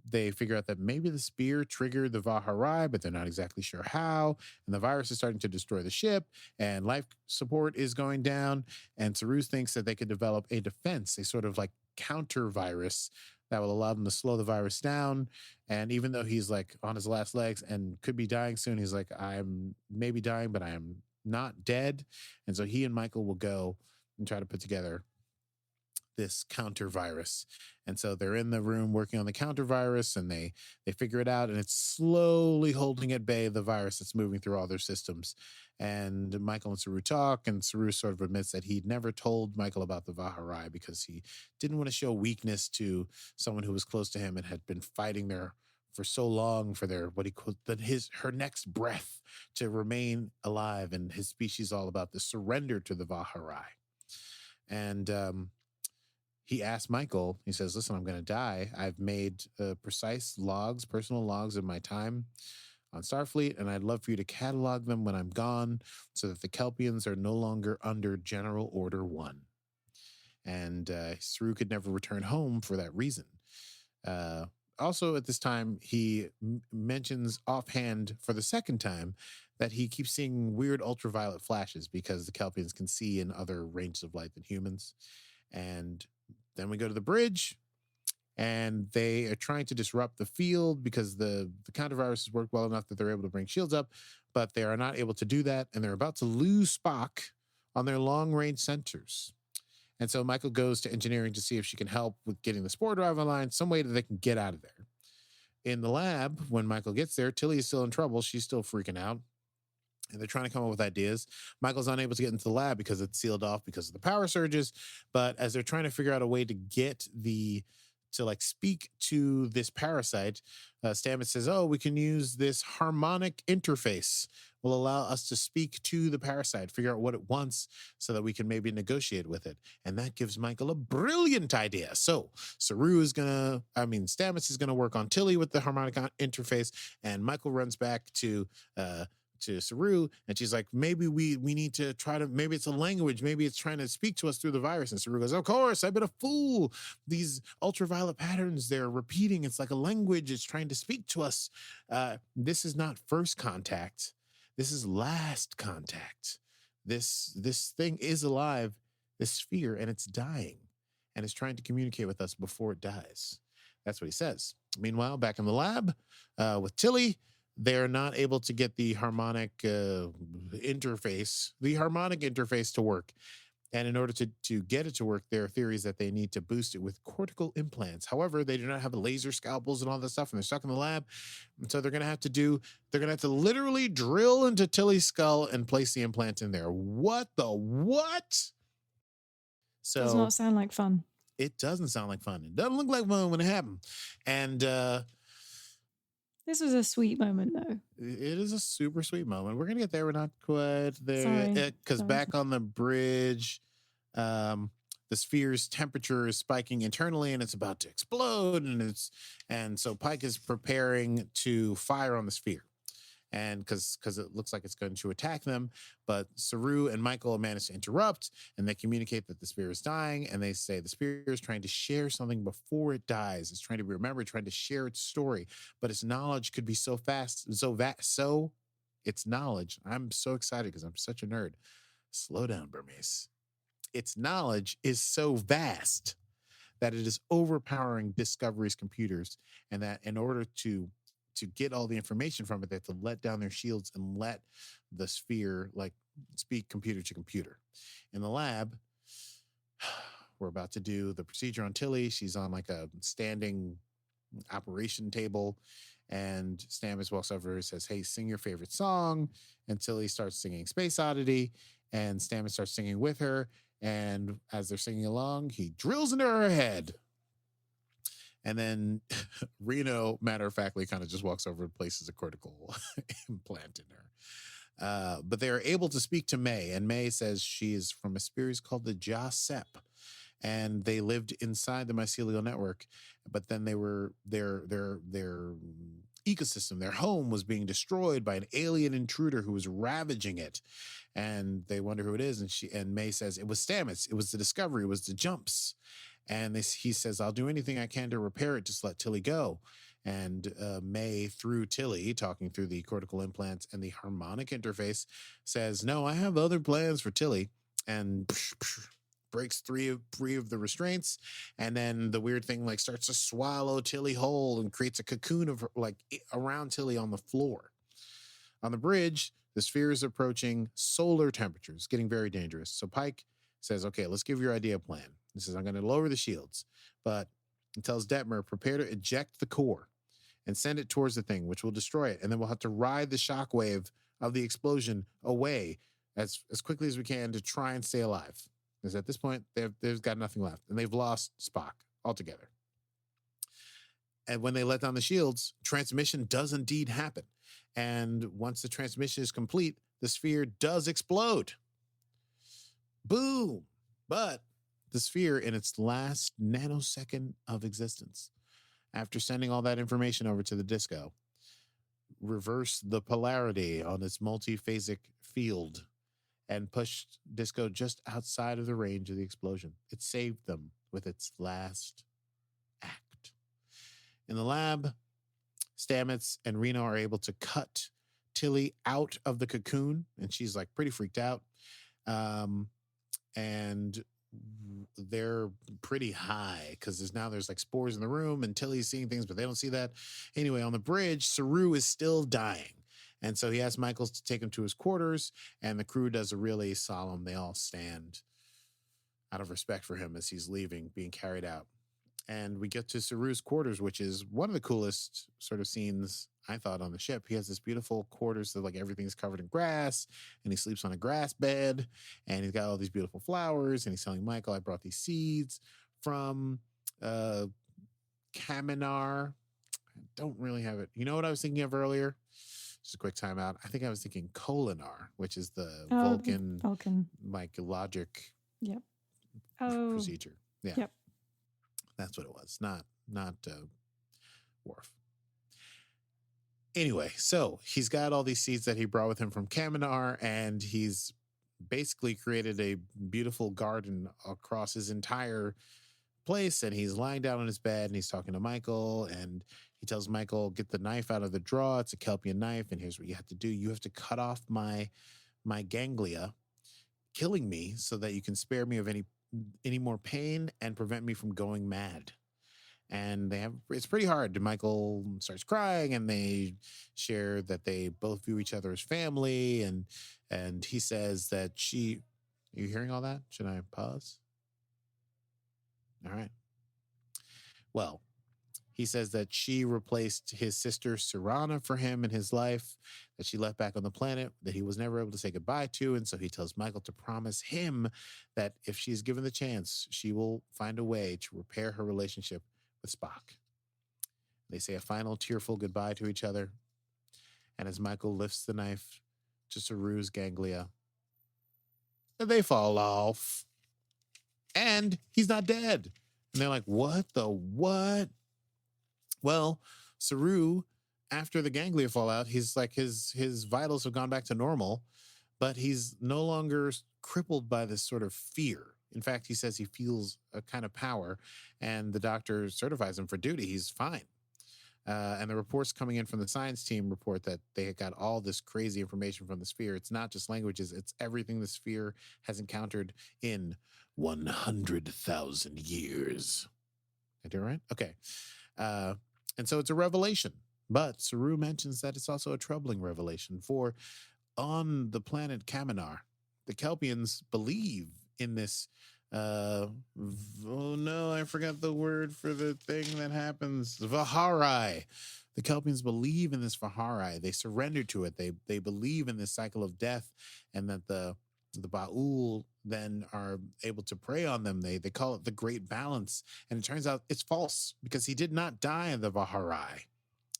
they figure out that maybe the spear triggered the Vaharai, but they're not exactly sure how. And the virus is starting to destroy the ship, and life support is going down. And Saru thinks that they could develop a defense, a sort of like counter virus that will allow them to slow the virus down. And even though he's like on his last legs and could be dying soon, he's like, I'm maybe dying, but I am not dead. And so he and Michael will go and try to put together this counter virus. And so they're in the room working on the counter virus, and they figure it out, and it's slowly holding at bay the virus that's moving through all their systems. And Michael and Saru talk, and Saru sort of admits that he'd never told Michael about the Vaharai because he didn't want to show weakness to someone who was close to him and had been fighting there for so long for their what he called her next breath to remain alive, and his species all about the surrender to the Vaharai. And he asked Michael, he says, listen, I'm going to die. I've made precise logs, personal logs of my time on Starfleet, and I'd love for you to catalog them when I'm gone so that the Kelpians are no longer under General Order 1. And Saru could never return home for that reason. Also, at this time, he mentions offhand for the second time that he keeps seeing weird ultraviolet flashes because the Kelpians can see in other ranges of light than humans. And then we go to the bridge, and they are trying to disrupt the field because the counterviruses work well enough that they're able to bring shields up, but they are not able to do that, and they're about to lose Spock on their long-range sensors. And so Michael goes to engineering to see if she can help with getting the spore drive online, some way that they can get out of there. In the lab, when Michael gets there, Tilly is still in trouble. She's still freaking out. And they're trying to come up with ideas. Michael's unable to get into the lab because it's sealed off because of the power surges. But as they're trying to figure out a way to get to speak to this parasite, Stamets says, we can use this harmonic interface, will allow us to speak to the parasite, figure out what it wants so that we can maybe negotiate with it. And that gives Michael a brilliant idea. So Stamets is going to work on Tilly with the harmonic interface, and Michael runs back to Saru, and she's like, maybe we need to try to, maybe it's a language, maybe it's trying to speak to us through the virus. And Saru goes, of course, I've been a fool. These ultraviolet patterns, they're repeating. It's like a language. It's trying to speak to us. This is not first contact. This is last contact. This thing is alive, this sphere, and it's dying, and it's trying to communicate with us before it dies. That's what he says. Meanwhile, back in the lab with Tilly, they're not able to get the harmonic interface to work. And in order to get it to work, there are theories that they need to boost it with cortical implants. However, they do not have laser scalpels and all that stuff, and they're stuck in the lab. And so they're going to have to literally drill into Tilly's skull and place the implant in there. What the what? So does not sound like fun. It doesn't sound like fun. It doesn't look like fun when it happened. And this was a sweet moment, though. it is a super sweet moment. We're going to get there. We're not quite there. Sorry. Because back on the bridge, the sphere's temperature is spiking internally and it's about to explode. And so Pike is preparing to fire on the sphere. And because it looks like it's going to attack them, but Saru and Michael manage to interrupt, and they communicate that the sphere is dying, and they say the sphere is trying to share something before it dies. It's trying to be remembered, trying to share its story, but its knowledge could be so fast, so its knowledge. I'm so excited because I'm such a nerd. Slow down, Burmese. Its knowledge is so vast that it is overpowering Discovery's computers, and that in order to get all the information from it, they have to let down their shields and let the sphere speak computer to computer. In the lab, we're about to do the procedure on Tilly. She's on like a standing operation table, and Stamets walks over and says, hey, sing your favorite song. And Tilly starts singing Space Oddity, and Stamets starts singing with her. And as they're singing along, he drills into her head. And then Reno, matter-of-factly, kind of just walks over and places a cortical implant in her. But they are able to speak to May, and May says she is from a species called the Ja-Sep, and they lived inside the mycelial network. But then their ecosystem, their home, was being destroyed by an alien intruder who was ravaging it. And they wonder who it is, and May says it was Stamets, it was the Discovery, it was the jumps. And he says, I'll do anything I can to repair it. Just let Tilly go. And May, through Tilly, talking through the cortical implants and the harmonic interface, says, no, I have other plans for Tilly. And breaks three of the restraints. And then the weird thing starts to swallow Tilly whole and creates a cocoon of around Tilly on the floor. On the bridge, the sphere is approaching solar temperatures, getting very dangerous. So Pike says, okay, let's give your idea a plan. He says, I'm going to lower the shields, but he tells Detmer, prepare to eject the core and send it towards the thing, which will destroy it. And then we'll have to ride the shockwave of the explosion away as quickly as we can to try and stay alive. Because at this point, they've got nothing left, and they've lost Spock altogether. And when they let down the shields, transmission does indeed happen. And once the transmission is complete, the sphere does explode. Boom! But the sphere, in its last nanosecond of existence, after sending all that information over to the disco, reversed the polarity on its multiphasic field and pushed disco just outside of the range of the explosion. It saved them with its last act. In the lab, Stamets and Reno are able to cut Tilly out of the cocoon, and she's pretty freaked out. And they're pretty high because there's spores in the room, and Tilly's seeing things, but they don't see that. Anyway, on the bridge, Saru is still dying. And so he asks Michaels to take him to his quarters, and the crew does a really solemn, they all stand out of respect for him as he's leaving, being carried out. And we get to Saru's quarters, which is one of the coolest sort of scenes, I thought, on the ship. He has this beautiful quarters that everything's covered in grass, and he sleeps on a grass bed, and he's got all these beautiful flowers, and he's telling Michael, I brought these seeds from Kaminar. I don't really have it. You know what I was thinking of earlier? Just a quick timeout. I think I was thinking Kolinar, which is the Oh, Vulcan, like logic Yep. Oh. procedure. Yeah. Yep. That's what it was. Not Worf. Anyway, so he's got all these seeds that he brought with him from Kaminar, and he's basically created a beautiful garden across his entire place. And he's lying down on his bed and he's talking to Michael, and he tells Michael, get the knife out of the drawer. It's a Kelpian knife, and here's what you have to do. You have to cut off my ganglia, killing me so that you can spare me of any more pain and prevent me from going mad. And it's pretty hard. Michael starts crying, and they share that they both view each other as family. And he says that are you hearing all that? Should I pause? All right. Well, he says that she replaced his sister Sarana for him in his life, that she left back on the planet, that he was never able to say goodbye to. And so he tells Michael to promise him that if she's given the chance, she will find a way to repair her relationship with Spock. They say a final tearful goodbye to each other. And as Michael lifts the knife to Saru's ganglia, they fall off. And he's not dead. And they're like, what the what? Well, Saru, after the ganglia fall out, he's like his vitals have gone back to normal, but he's no longer crippled by this sort of fear. In fact, he says he feels a kind of power, and the doctor certifies him for duty. He's fine. And the reports coming in from the science team report that they got all this crazy information from the sphere. It's not just languages, it's everything the sphere has encountered in 100,000 years. Did I do it right? Okay. And so it's a revelation. But Saru mentions that it's also a troubling revelation, for on the planet Kaminar, the Kelpians believe in this. Oh no, I forgot the word for the thing that happens. Vahari. The Kelpians believe in this Vahari. They surrender to it. They believe in this cycle of death, and that the Ba'ul then are able to prey on them. They call it the Great Balance. And it turns out it's false, because he did not die in the Vahari.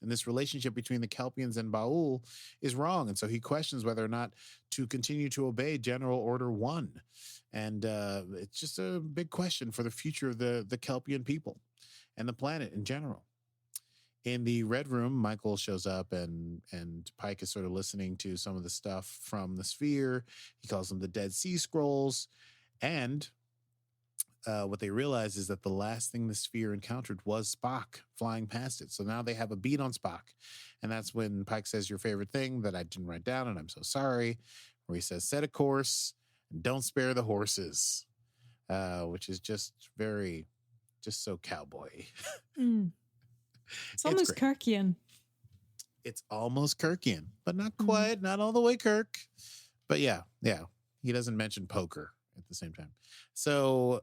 And this relationship between the Kelpians and Ba'ul is wrong. And so he questions whether or not to continue to obey General Order 1. And it's just a big question for the future of the Kelpian people and the planet in general. In the Red Room, Michael shows up, and Pike is sort of listening to some of the stuff from the sphere. He calls them the Dead Sea Scrolls. And what they realize is that the last thing the sphere encountered was Spock flying past it. So now they have a beat on Spock. And that's when Pike says, your favorite thing that I didn't write down, and I'm so sorry, where he says, set a course and don't spare the horses, which is just so cowboy. It's almost Kirkian. It's almost Kirkian, but not quite, not all the way Kirk. But yeah. He doesn't mention poker at the same time. So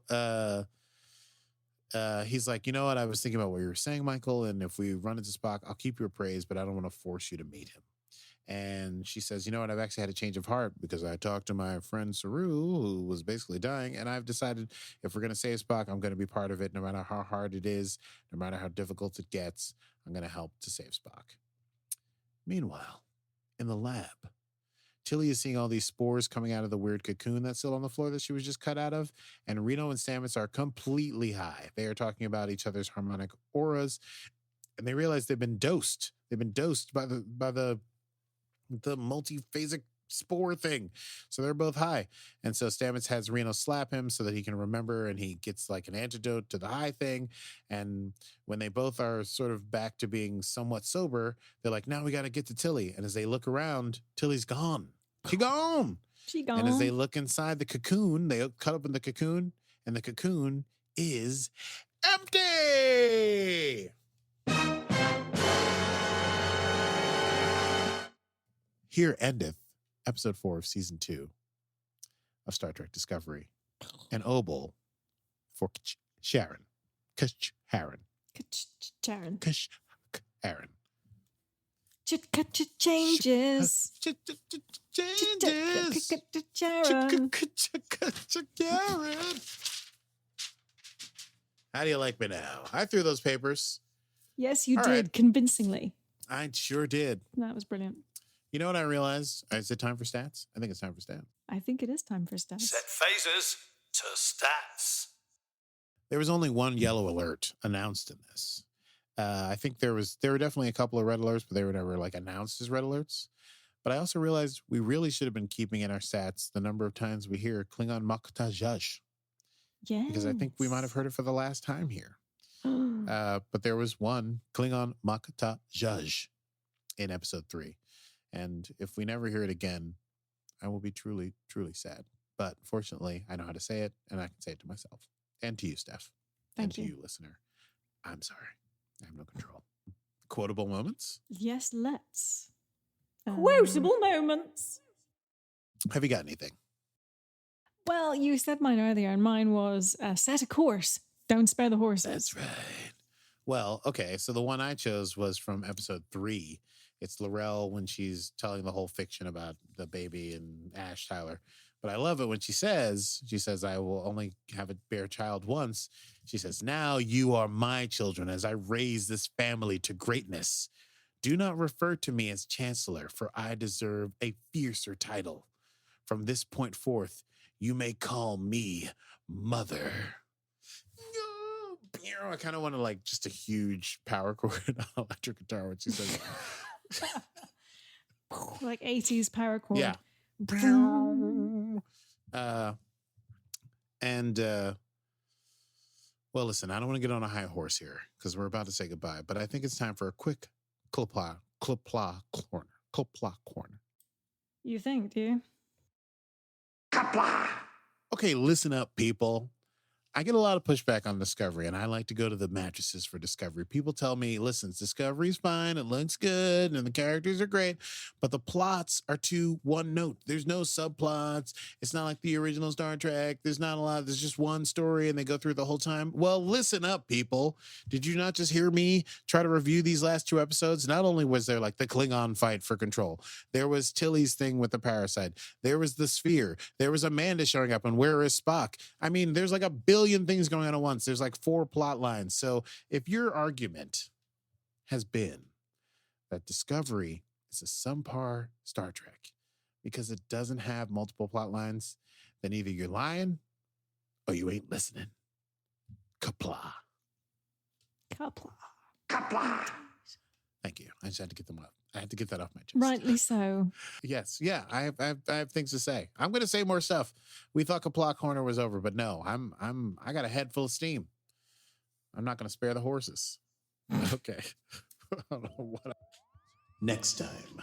he's like, you know what? I was thinking about what you were saying, Michael. And if we run into Spock, I'll keep you appraised, but I don't want to force you to meet him. And she says, you know what? I've actually had a change of heart, because I talked to my friend Saru, who was basically dying. And I've decided if we're going to save Spock, I'm going to be part of it. No matter how hard it is, no matter how difficult it gets, I'm going to help to save Spock. Meanwhile, in the lab, Tilly is seeing all these spores coming out of the weird cocoon that's still on the floor that she was just cut out of. And Reno and Stamets are completely high. They are talking about each other's harmonic auras, and they realize they've been dosed. They've been dosed by the multiphasic spore thing. So they're both high. And so Stamets has Reno slap him so that he can remember, and he gets like an antidote to the high thing. And when they both are sort of back to being somewhat sober, they're like, now we got to get to Tilly. And as they look around, Tilly's gone. She gone. And as they look inside the cocoon, they cut open the cocoon, and the cocoon is empty. Here endeth episode 4 of season 2 of Star Trek Discovery. And Obol for Charon. Charon. Charon. Charon. Changes. Charon. How do you like me now? I threw those papers. Yes, you All did, right. convincingly. I sure did. That was brilliant. You know what I realized? Is it time for stats? I think it's time for stats. I think it is time for stats. Set phasers to stats. There was only one yellow alert announced in this. I think there were definitely a couple of red alerts, but they were never like announced as red alerts. But I also realized we really should have been keeping in our stats the number of times we hear Klingon Makta Jaj. Yeah. Because I think we might have heard it for the last time here. But there was one Klingon Makta Jaj in episode 3. And if we never hear it again, I will be truly, truly sad. But fortunately, I know how to say it, and I can say it to myself. And to you, Steph. Thank and you. to you, listener. I'm sorry. I have no control. Quotable moments? Yes, let's. Quotable moments. Have you got anything? Well, you said mine earlier, and mine was set a course. Don't spare the horses. That's right. Well, okay. So the one I chose was from episode 3. It's Laurel when she's telling the whole fiction about the baby and Ash Tyler. But I love it when she says, I will only have a bear child once. She says, now you are my children as I raise this family to greatness. Do not refer to me as chancellor, for I deserve a fiercer title. From this point forth, you may call me mother. I kind of want to like just a huge power chord on electric guitar when she says like 80s power chord. Yeah. Well, listen, I don't want to get on a high horse here because we're about to say goodbye, but I think it's time for a quick clip-plop corner. You think, do you? Okay, listen up, people. I get a lot of pushback on Discovery, and I like to go to the mattresses for Discovery. People tell me, listen, Discovery's fine, it looks good, and the characters are great, but the plots are too one note. There's no subplots. It's not like the original Star Trek. There's not a lot. There's just one story, and they go through the whole time. Well, listen up, people. Did you not just hear me try to review these last 2 episodes? Not only was there like the Klingon fight for control, there was Tilly's thing with the parasite. There was the sphere. There was Amanda showing up, and where is Spock? I mean, there's like a billion things going on at once. There's like 4 plot lines. So if your argument has been that Discovery is a subpar Star Trek because it doesn't have multiple plot lines, then either you're lying or you ain't listening. Kapla. Thank you. I just had to get them up. I had to get that off my chest. Rightly so. Yes. Yeah. I have things to say. I'm going to say more stuff. We thought Kapla Corner was over, but no, I got a head full of steam. I'm not going to spare the horses. Okay. I don't know what. Next time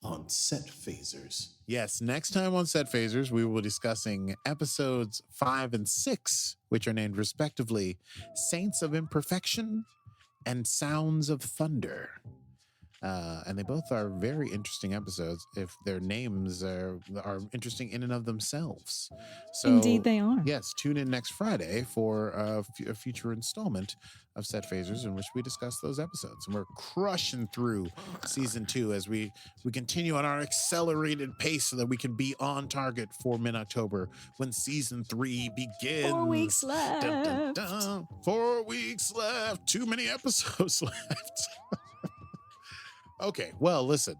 on Set Phasers. Yes. Next time on Set Phasers, we will be discussing episodes 5 and 6, which are named respectively Saints of Imperfection and Sounds of Thunder. And they both are very interesting episodes if their names are interesting in and of themselves. So, Indeed they are. Yes, tune in next Friday for a future installment of Set Phasers in which we discuss those episodes. And we're crushing through season 2 as we continue on our accelerated pace so that we can be on target for mid-October when season 3 begins. 4 weeks left. Dun, dun, dun. 4 weeks left. Too many episodes left. Okay, well, listen,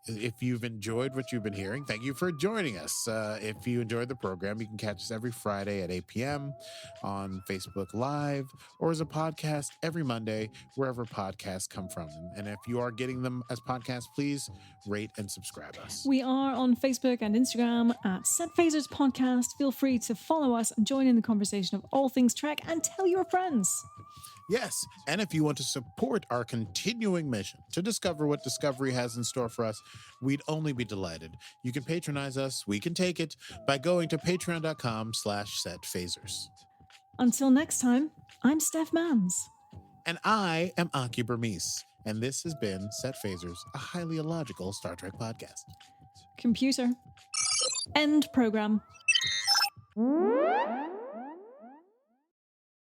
if you've enjoyed what you've been hearing, thank you for joining us. If you enjoyed the program, you can catch us every Friday at 8 p.m. on Facebook Live or as a podcast every Monday, wherever podcasts come from. And if you are getting them as podcasts, please rate and subscribe us. We are on Facebook and Instagram at Set Phasers Podcast. Feel free to follow us and join in the conversation of all things Trek and tell your friends. Yes, and if you want to support our continuing mission to discover what Discovery has in store for us, we'd only be delighted. You can patronize us, we can take it, by going to patreon.com/setphasers. Until next time, I'm Steph Mans. And I am Aki Burmese, and this has been Set Phasers, a highly illogical Star Trek podcast. Computer. End program.